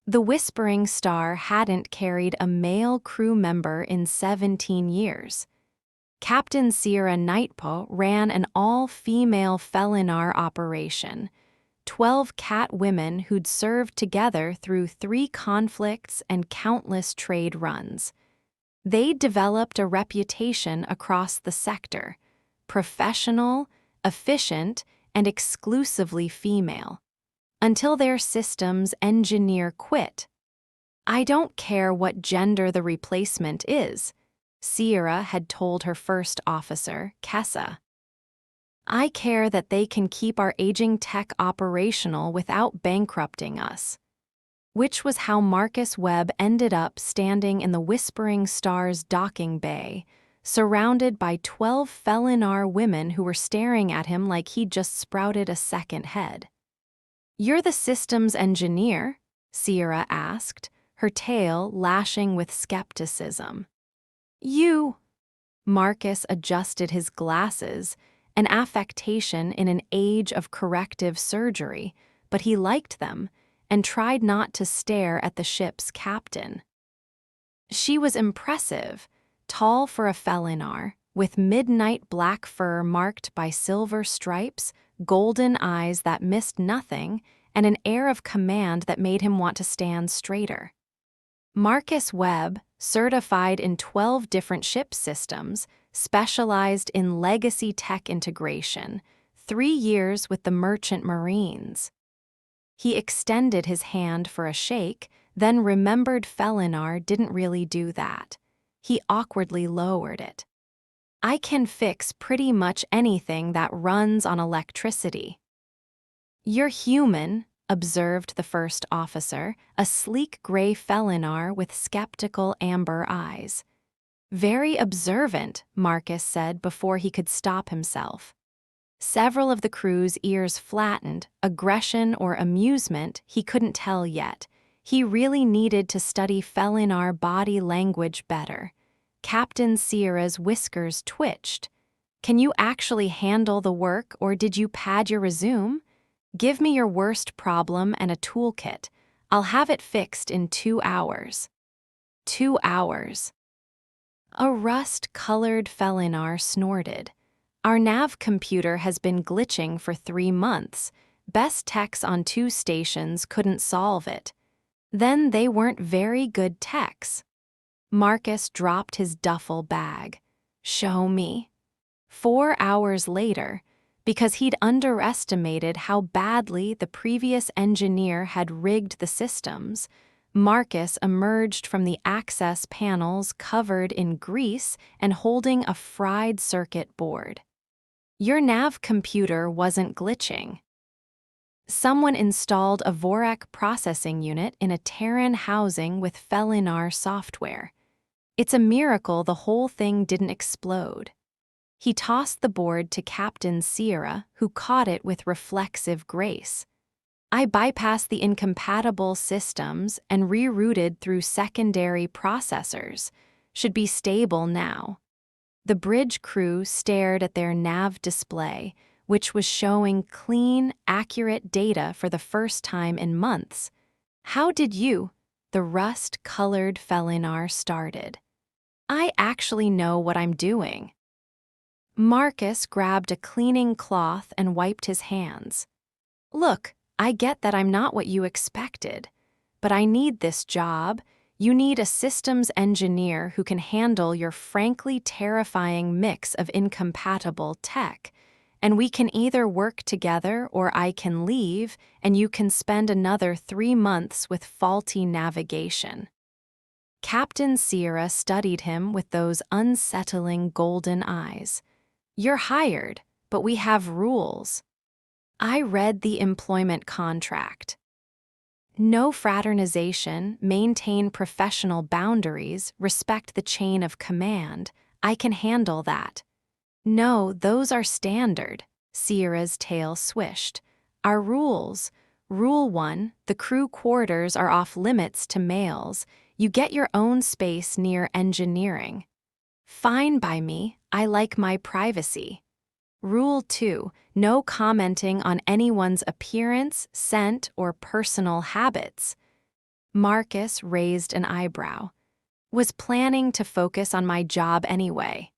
The Whispering Star hadn't carried a male crew member in 17 years. Captain Sierra Nightpaw ran an all-female Felinar operation, 12 cat women who'd served together through 3 conflicts and countless trade runs. They'd developed a reputation across the sector: professional, efficient, and exclusively female, until their systems engineer quit. "I don't care what gender the replacement is," Sierra had told her first officer, Kessa. "I care that they can keep our aging tech operational without bankrupting us." Which was how Marcus Webb ended up standing in the Whispering Star's docking bay, surrounded by 12 Felinar women who were staring at him like he'd just sprouted a second head. "You're the systems engineer?" Sierra asked, her tail lashing with skepticism. "You—" Marcus adjusted his glasses, an affectation in an age of corrective surgery, but he liked them, and tried not to stare at the ship's captain. She was impressive, tall for a Felinar, with midnight black fur marked by silver stripes, golden eyes that missed nothing, and an air of command that made him want to stand straighter. Marcus Webb, certified in 12 different ship systems, specialized in legacy tech integration, 3 years with the Merchant Marines. He extended his hand for a shake, then remembered Felinar didn't really do that. He awkwardly lowered it. "I can fix pretty much anything that runs on electricity." "You're human," observed the first officer, a sleek gray Felinar with skeptical amber eyes. "Very observant," Marcus said before he could stop himself. Several of the crew's ears flattened, aggression or amusement, he couldn't tell yet. He really needed to study Felinar body language better. Captain Sierra's whiskers twitched. "Can you actually handle the work, or did you pad your resume? Give me your worst problem and a toolkit. I'll have it fixed in 2 hours." 2 hours. A rust-colored Felinar snorted. "Our nav computer has been glitching for 3 months. Best techs on 2 stations couldn't solve it. Then they weren't very good techs." Marcus dropped his duffel bag. "Show me." 4 hours later, because he'd underestimated how badly the previous engineer had rigged the systems, Marcus emerged from the access panels covered in grease and holding a fried circuit board. "Your nav computer wasn't glitching. Someone installed a Vorak processing unit in a Terran housing with Felinar software. It's a miracle the whole thing didn't explode." He tossed the board to Captain Sierra, who caught it with reflexive grace. "I bypassed the incompatible systems and rerouted through secondary processors. Should be stable now." The bridge crew stared at their nav display, which was showing clean, accurate data for the first time in months. "How did you—" the rust-colored Felinar started. "I actually know what I'm doing." Marcus grabbed a cleaning cloth and wiped his hands. "Look, I get that I'm not what you expected, but I need this job. You need a systems engineer who can handle your frankly terrifying mix of incompatible tech, and we can either work together or I can leave and you can spend another 3 months with faulty navigation." Captain Sierra studied him with those unsettling golden eyes. "You're hired, but we have rules." I read the employment contract. "No fraternization, maintain professional boundaries, respect the chain of command. I can handle that." "No, those are standard." Sierra's tail swished. "Our rules. Rule 1, the crew quarters are off limits to males. You get your own space near engineering." "Fine by me, I like my privacy." Rule 2, no commenting on anyone's appearance, scent, or personal habits. Marcus raised an eyebrow. Was planning to focus on my job anyway.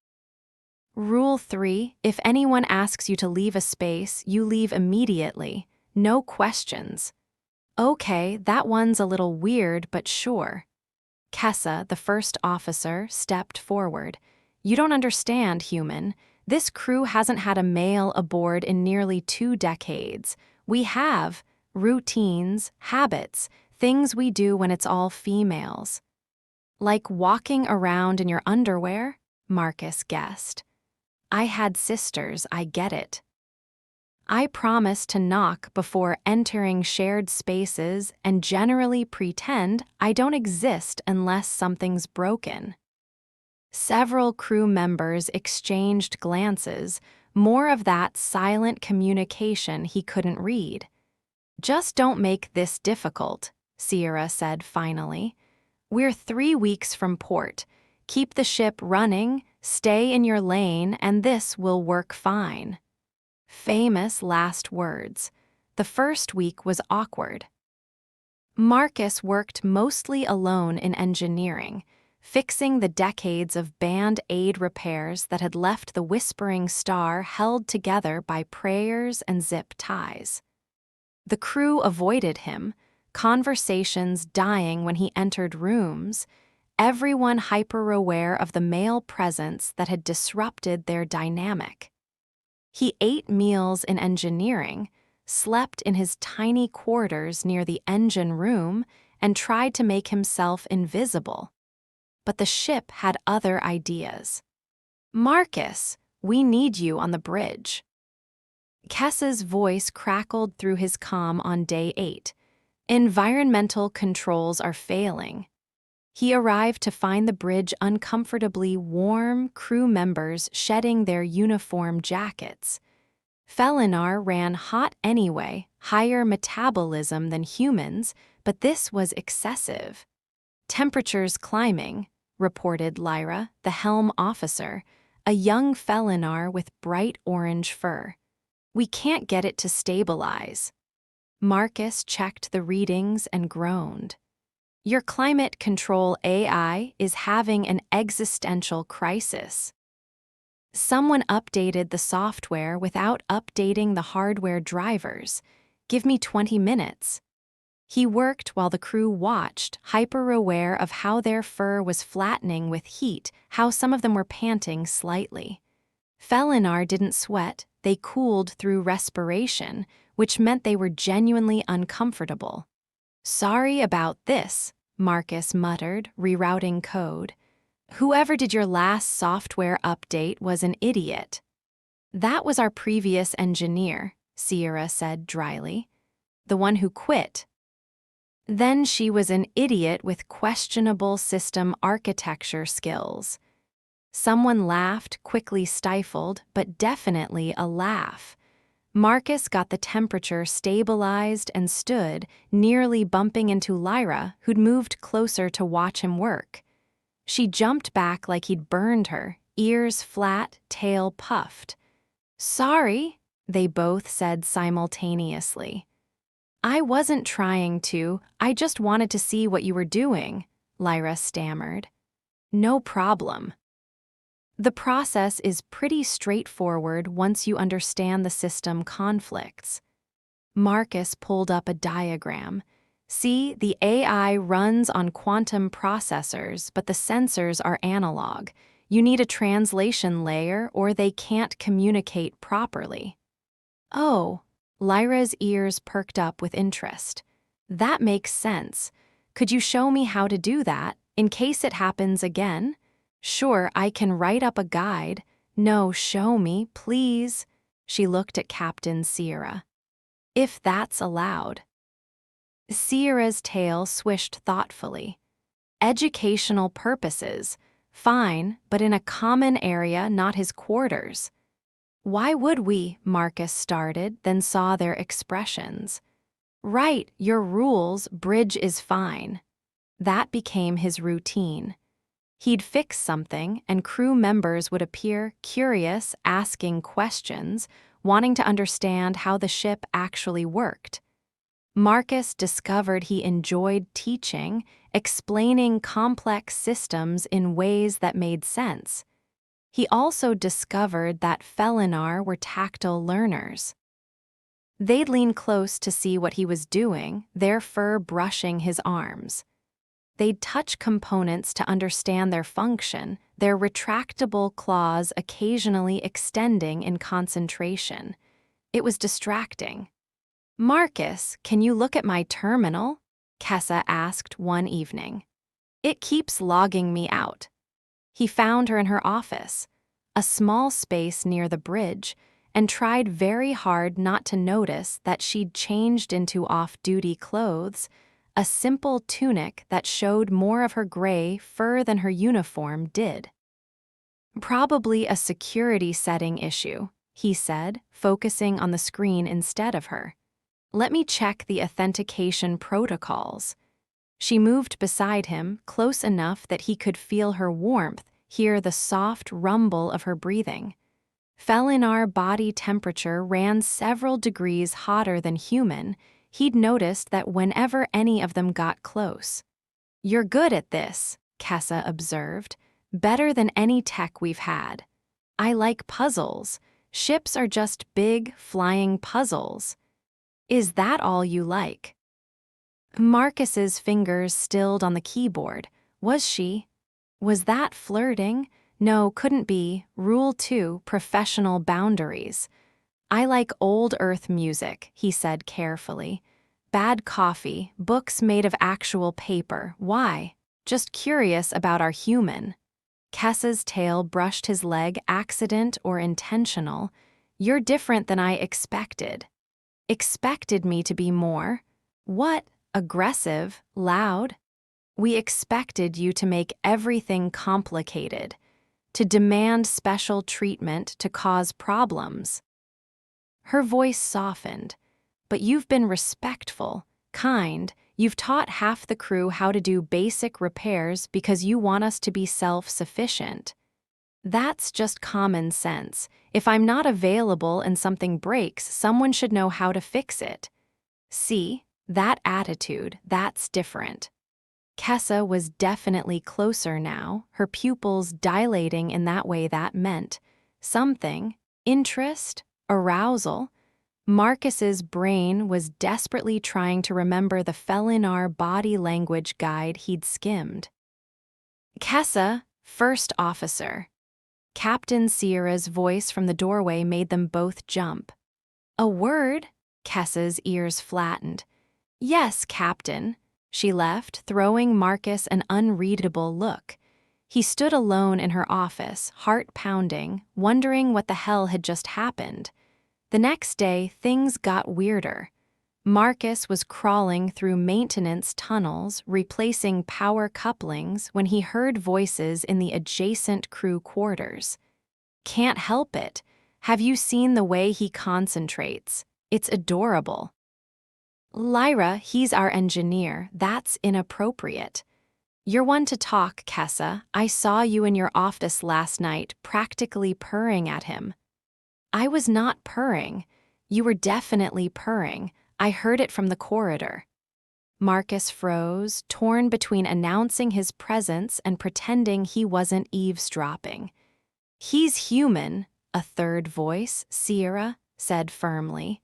Rule 3, if anyone asks you to leave a space, you leave immediately. No questions. Okay, that one's a little weird, but sure. Kessa, the first officer, stepped forward. You don't understand, human. This crew hasn't had a male aboard in nearly 2 decades. We have routines, habits, things we do when it's all females. Like walking around in your underwear? Marcus guessed. I had sisters, I get it. I promise to knock before entering shared spaces and generally pretend I don't exist unless something's broken. Several crew members exchanged glances, more of that silent communication he couldn't read. Just don't make this difficult, Sierra said finally. We're 3 weeks from port. Keep the ship running, stay in your lane, and this will work fine. Famous last words. The first week was awkward. Marcus worked mostly alone in engineering, fixing the decades of band-aid repairs that had left the Whispering Star held together by prayers and zip ties. The crew avoided him, conversations dying when he entered rooms, everyone hyper-aware of the male presence that had disrupted their dynamic. He ate meals in engineering, slept in his tiny quarters near the engine room, and tried to make himself invisible. But the ship had other ideas. Marcus, we need you on the bridge. Kessa's voice crackled through his comm on day 8. Environmental controls are failing. He arrived to find the bridge uncomfortably warm, crew members shedding their uniform jackets. Felinar ran hot anyway, higher metabolism than humans, but this was excessive. Temperatures climbing, reported Lyra, the helm officer, a young Felinar with bright orange fur. We can't get it to stabilize. Marcus checked the readings and groaned. Your climate control AI is having an existential crisis. Someone updated the software without updating the hardware drivers. Give me 20 minutes. He worked while the crew watched, hyper-aware of how their fur was flattening with heat, how some of them were panting slightly. Felinar didn't sweat, they cooled through respiration, which meant they were genuinely uncomfortable. Sorry about this, Marcus muttered, rerouting code. Whoever did your last software update was an idiot. That was our previous engineer, Sierra said dryly. The one who quit. Then she was an idiot with questionable system architecture skills. Someone laughed, quickly stifled, but definitely a laugh. Marcus got the temperature stabilized and stood, nearly bumping into Lyra, who'd moved closer to watch him work. She jumped back like he'd burned her, ears flat, tail puffed. Sorry, they both said simultaneously. I wasn't trying to, I just wanted to see what you were doing, Lyra stammered. No problem. The process is pretty straightforward once you understand the system conflicts. Marcus pulled up a diagram. See, the AI runs on quantum processors, but the sensors are analog. You need a translation layer or they can't communicate properly. Oh, Lyra's ears perked up with interest. That makes sense. Could you show me how to do that, in case it happens again? Sure, I can write up a guide. No, show me, please. She looked at Captain Sierra. If that's allowed. Sierra's tail swished thoughtfully. Educational purposes. Fine, but in a common area, not his quarters. Why would we? Marcus started, then saw their expressions. Right, your rules, bridge is fine. That became his routine. He'd fix something, and crew members would appear curious, asking questions, wanting to understand how the ship actually worked. Marcus discovered he enjoyed teaching, explaining complex systems in ways that made sense. He also discovered that Felinar were tactile learners. They'd lean close to see what he was doing, their fur brushing his arms. They'd touch components to understand their function, their retractable claws occasionally extending in concentration. It was distracting. "Marcus, can you look at my terminal?" Kessa asked one evening. "It keeps logging me out." He found her in her office, a small space near the bridge, and tried very hard not to notice that she'd changed into off-duty clothes, a simple tunic that showed more of her gray fur than her uniform did. "Probably a security setting issue," he said, focusing on the screen instead of her. "Let me check the authentication protocols." She moved beside him, close enough that he could feel her warmth, hear the soft rumble of her breathing. Felinar body temperature ran several degrees hotter than human. He'd noticed that whenever any of them got close. "You're good at this," Kessa observed. "Better than any tech we've had. I like puzzles. Ships are just big, flying puzzles." "Is that all you like?" Marcus's fingers stilled on the keyboard. Was she? Was that flirting? No, couldn't be. Rule 2, professional boundaries. "I like old Earth music," he said carefully. "Bad coffee, books made of actual paper. Why? Just curious about our human." Kessa's tail brushed his leg, accident or intentional. "You're different than I expected." "Expected me to be more?" "What? Aggressive? Loud?" "We expected you to make everything complicated, to demand special treatment, to cause problems." Her voice softened. "But you've been respectful, kind. You've taught half the crew how to do basic repairs because you want us to be self-sufficient. That's just common sense. If I'm not available and something breaks, someone should know how to fix it." "See? That attitude, that's different." Kessa was definitely closer now, her pupils dilating in that way that meant something, interest, arousal. Marcus's brain was desperately trying to remember the Felinar body language guide he'd skimmed. "Kessa, first officer." Captain Sierra's voice from the doorway made them both jump. "A word?" Kessa's ears flattened. "Yes, Captain." She left, throwing Marcus an unreadable look. He stood alone in her office, heart pounding, wondering what the hell had just happened. The next day, things got weirder. Marcus was crawling through maintenance tunnels, replacing power couplings when he heard voices in the adjacent crew quarters. "Can't help it. Have you seen the way he concentrates? It's adorable." "Lyra, he's our engineer. That's inappropriate." "You're one to talk, Kessa. I saw you in your office last night, practically purring at him." "I was not purring." "You were definitely purring. I heard it from the corridor." Marcus froze, torn between announcing his presence and pretending he wasn't eavesdropping. "He's human," a third voice, Sierra, said firmly.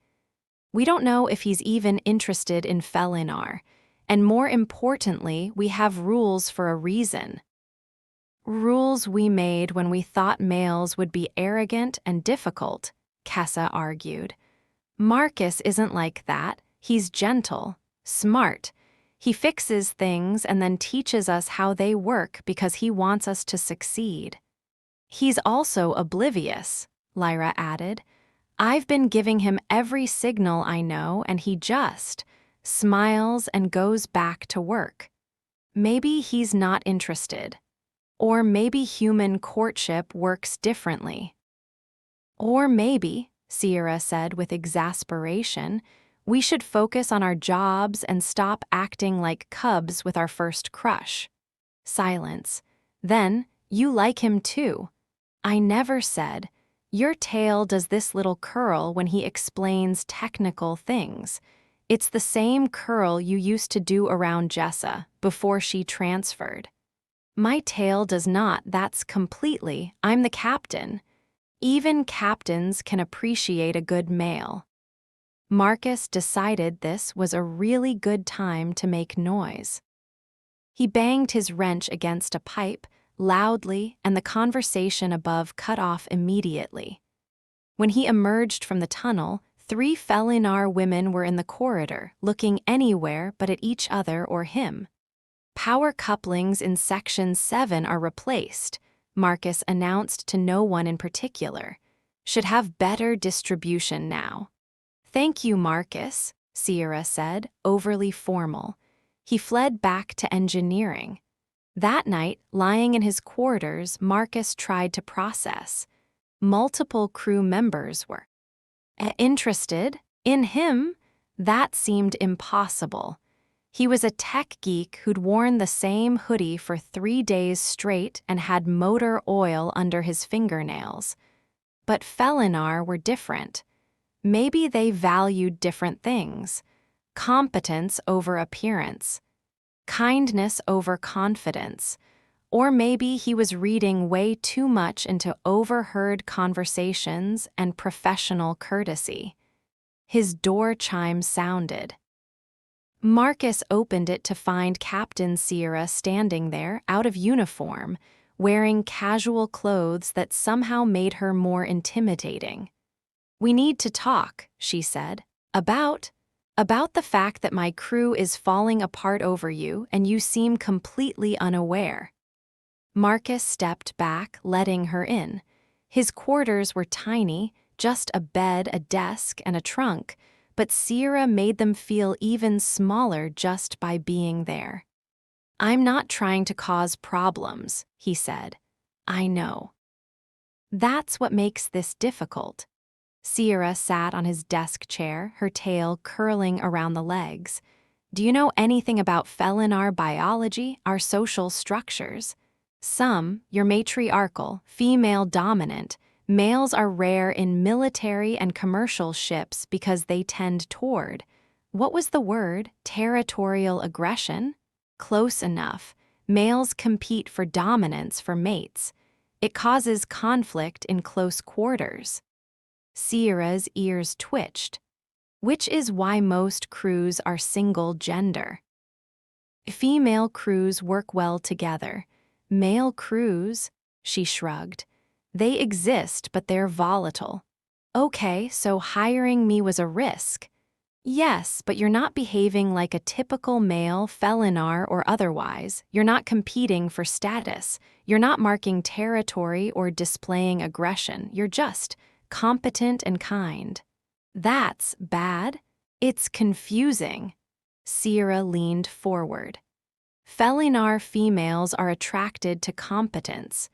"We don't know if he's even interested in Felinar. And more importantly, we have rules for a reason." "Rules we made when we thought males would be arrogant and difficult," Kessa argued. "Marcus isn't like that. He's gentle, smart. He fixes things and then teaches us how they work because he wants us to succeed." "He's also oblivious," Lyra added. "I've been giving him every signal I know, and he just smiles and goes back to work. Maybe he's not interested. Or maybe human courtship works differently." "Or maybe," Sierra said with exasperation, "we should focus on our jobs and stop acting like cubs with our first crush." Silence. Then, "You like him too." "I never said." "Your tail does this little curl when he explains technical things." It's the same curl you used to do around Jessa before she transferred. My tail does not, that's completely, I'm the captain. Even captains can appreciate a good male. Marcus decided this was a really good time to make noise. He banged his wrench against a pipe, loudly, and the conversation above cut off immediately. When he emerged from the tunnel, 3 Felinar women were in the corridor, looking anywhere but at each other or him. Power couplings in Section 7 are replaced, Marcus announced to no one in particular. Should have better distribution now. Thank you, Marcus, Sierra said, overly formal. He fled back to engineering. That night, lying in his quarters, Marcus tried to process. Multiple crew members were interested in him. That seemed impossible. He was a tech geek who'd worn the same hoodie for 3 days straight and had motor oil under his fingernails. But Felinar were different. Maybe they valued different things. Competence over appearance. Kindness over confidence. Or maybe he was reading way too much into overheard conversations and professional courtesy. His door chime sounded. Marcus opened it to find Captain Sierra standing there, out of uniform, wearing casual clothes that somehow made her more intimidating. "We need to talk," she said. About the fact that my crew is falling apart over you and you seem completely unaware." Marcus stepped back, letting her in. His quarters were tiny, just a bed, a desk, and a trunk, but Sierra made them feel even smaller just by being there. "I'm not trying to cause problems," he said. "I know." "That's what makes this difficult." Sierra sat on his desk chair, her tail curling around the legs. "Do you know anything about Felinar biology, our social structures? Some, you're matriarchal, female-dominant. Males are rare in military and commercial ships because they tend toward, what was the word, territorial aggression? Close enough. Males compete for dominance for mates. It causes conflict in close quarters." Sierra's ears twitched, which is why most crews are single-gender. "Female crews work well together. Male crews," she shrugged. "They exist, but they're volatile." "Okay, so hiring me was a risk." "Yes, but you're not behaving like a typical male, Felinar or otherwise. You're not competing for status. You're not marking territory or displaying aggression. You're just competent and kind." "That's bad. It's confusing." Sierra leaned forward. "Felinar females are attracted to competence,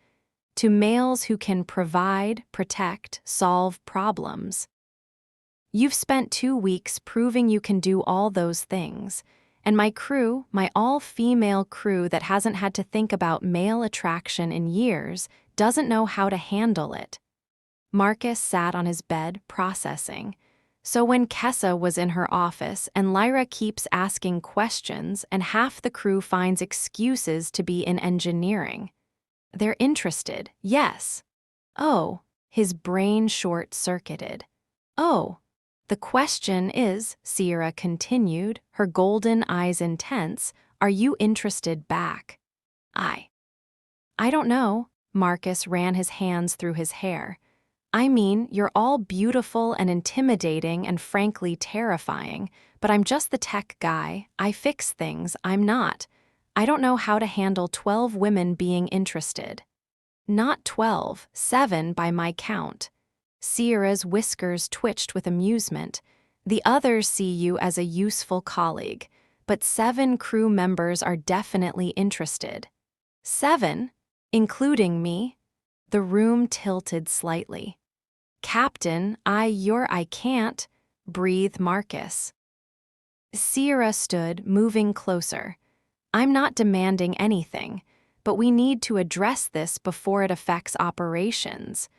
to males who can provide, protect, solve problems. You've spent 2 weeks proving you can do all those things, and my crew, my all-female crew that hasn't had to think about male attraction in years, doesn't know how to handle it." Marcus sat on his bed, processing. So when Kessa was in her office and Lyra keeps asking questions and half the crew finds excuses to be in engineering. They're interested, yes. Oh, his brain short-circuited. "Oh, the question is," Sierra continued, her golden eyes intense, "are you interested back?" I don't know." Marcus ran his hands through his hair. "I mean, you're all beautiful and intimidating and frankly terrifying, but I'm just the tech guy. I fix things, I'm not. I don't know how to handle 12 women being interested." "Not 12, 7 by my count." Sierra's whiskers twitched with amusement. "The others see you as a useful colleague, but 7 crew members are definitely interested." "7? Including me?" The room tilted slightly. "Captain, I can't," breathed Marcus. Sierra stood, moving closer. "I'm not demanding anything, but we need to address this before it affects operations.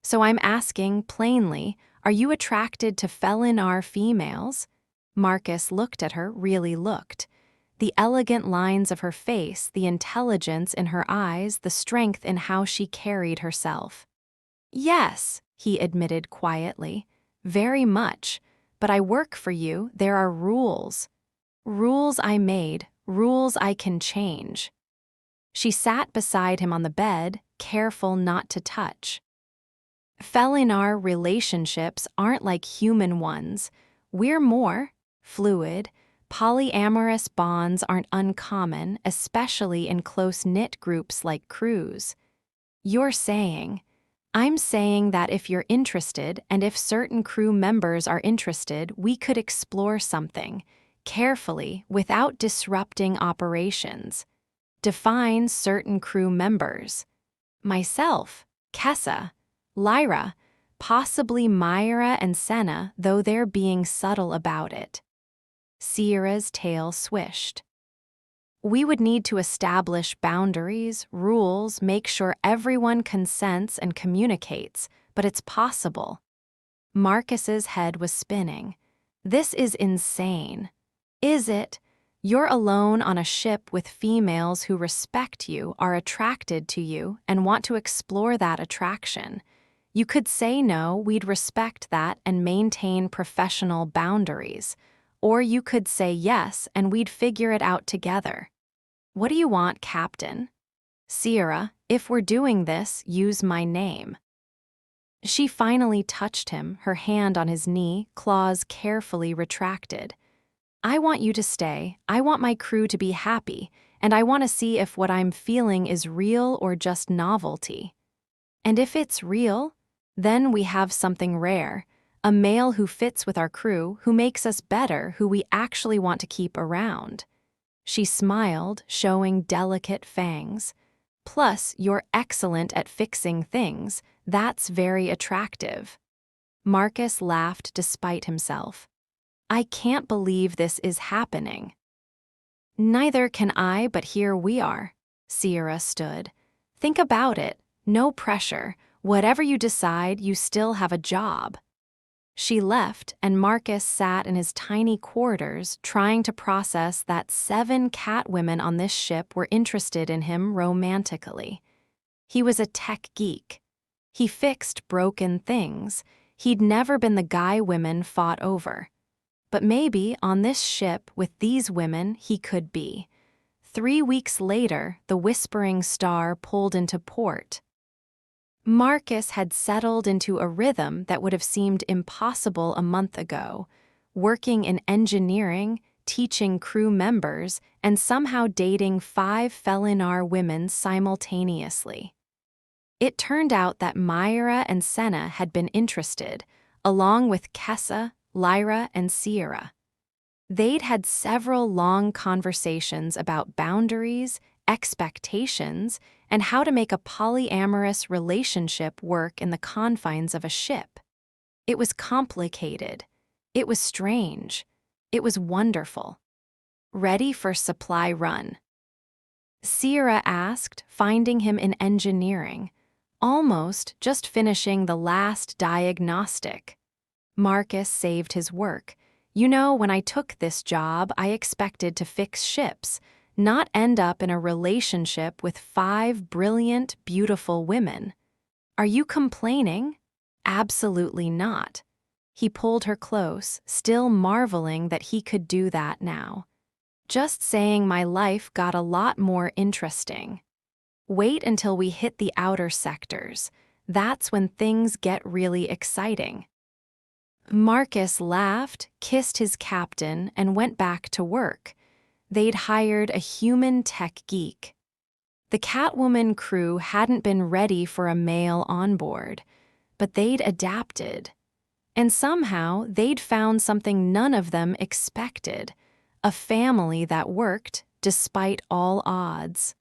So I'm asking plainly, are you attracted to Felinar females?" Marcus looked at her, really looked. The elegant lines of her face, the intelligence in her eyes, the strength in how she carried herself. Yes, he admitted quietly. Very much. But I work for you. There are rules. Rules I made, rules I can change. She sat beside him on the bed, careful not to touch. Felinar relationships aren't like human ones. We're more fluid. Polyamorous bonds aren't uncommon, especially in close-knit groups like crews. I'm saying that if you're interested, and if certain crew members are interested, we could explore something, carefully, without disrupting operations. Define certain crew members. Myself, Kessa, Lyra, possibly Myra and Senna, though they're being subtle about it. Sierra's tail swished. We would need to establish boundaries, rules, make sure everyone consents and communicates, but it's possible. Marcus's head was spinning. This is insane. Is it? You're alone on a ship with females who respect you, are attracted to you, and want to explore that attraction. You could say no, we'd respect that and maintain professional boundaries. Or you could say yes, and we'd figure it out together. What do you want, Captain? Sierra, if we're doing this, use my name. She finally touched him, her hand on his knee, claws carefully retracted. I want you to stay, I want my crew to be happy, and I want to see if what I'm feeling is real or just novelty. And if it's real, then we have something rare, a male who fits with our crew, who makes us better, who we actually want to keep around. She smiled, showing delicate fangs. Plus, you're excellent at fixing things. That's very attractive. Marcus laughed despite himself. I can't believe this is happening. Neither can I, but here we are. Sierra stood. Think about it. No pressure. Whatever you decide, you still have a job. She left, and Marcus sat in his tiny quarters trying to process that 7 Catwomen on this ship were interested in him romantically. He was a tech geek. He fixed broken things. He'd never been the guy women fought over. But maybe on this ship with these women he could be. 3 weeks later, the Whispering Star pulled into port. Marcus had settled into a rhythm that would have seemed impossible a month ago, working in engineering, teaching crew members, and somehow dating 5 Felinar women simultaneously. It turned out that Myra and Senna had been interested, along with Kessa, Lyra, and Sierra. They'd had several long conversations about boundaries, expectations, and how to make a polyamorous relationship work in the confines of a ship. It was complicated. It was strange. It was wonderful. Ready for supply run? Sierra asked, finding him in engineering, almost just finishing the last diagnostic. Marcus saved his work. You know, when I took this job, I expected to fix ships, not end up in a relationship with 5 brilliant, beautiful women. Are you complaining? Absolutely not. He pulled her close, still marveling that he could do that now. Just saying my life got a lot more interesting. Wait until we hit the outer sectors. That's when things get really exciting. Marcus laughed, kissed his captain, and went back to work. They'd hired a human tech geek. The Catwoman crew hadn't been ready for a male on board, but they'd adapted. And somehow they'd found something none of them expected, a family that worked despite all odds.